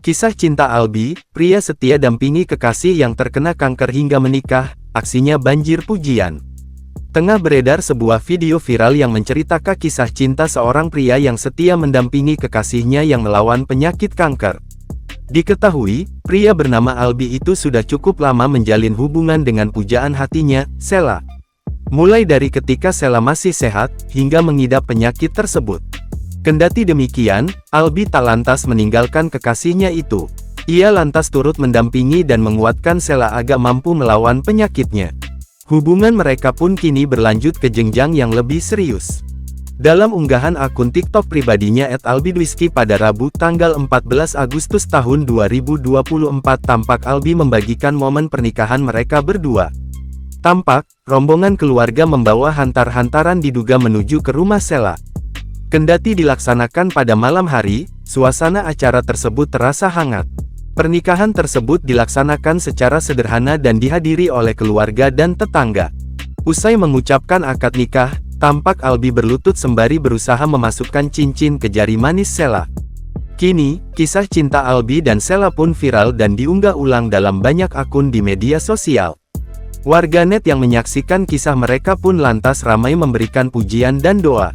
Kisah cinta Albi, pria setia dampingi kekasih yang terkena kanker hingga menikah, aksinya banjir pujian. Tengah beredar sebuah video viral yang menceritakan kisah cinta seorang pria yang setia mendampingi kekasihnya yang melawan penyakit kanker. Diketahui, pria bernama Albi itu sudah cukup lama menjalin hubungan dengan pujaan hatinya, Sheila. Mulai dari ketika Sheila masih sehat, hingga mengidap penyakit tersebut. Kendati demikian, Albi tak lantas meninggalkan kekasihnya itu. Ia lantas turut mendampingi dan menguatkan Sheila agar mampu melawan penyakitnya. Hubungan mereka pun kini berlanjut ke jenjang yang lebih serius. Dalam unggahan akun TikTok pribadinya @albidwiski pada Rabu tanggal 14 Agustus tahun 2024 tampak Albi membagikan momen pernikahan mereka berdua. Tampak, rombongan keluarga membawa hantar-hantaran diduga menuju ke rumah Sheila. Kendati dilaksanakan pada malam hari, suasana acara tersebut terasa hangat. Pernikahan tersebut dilaksanakan secara sederhana dan dihadiri oleh keluarga dan tetangga. Usai mengucapkan akad nikah, tampak Albi berlutut sembari berusaha memasukkan cincin ke jari manis Sheila. Kini, kisah cinta Albi dan Sheila pun viral dan diunggah ulang dalam banyak akun di media sosial. Warganet yang menyaksikan kisah mereka pun lantas ramai memberikan pujian dan doa.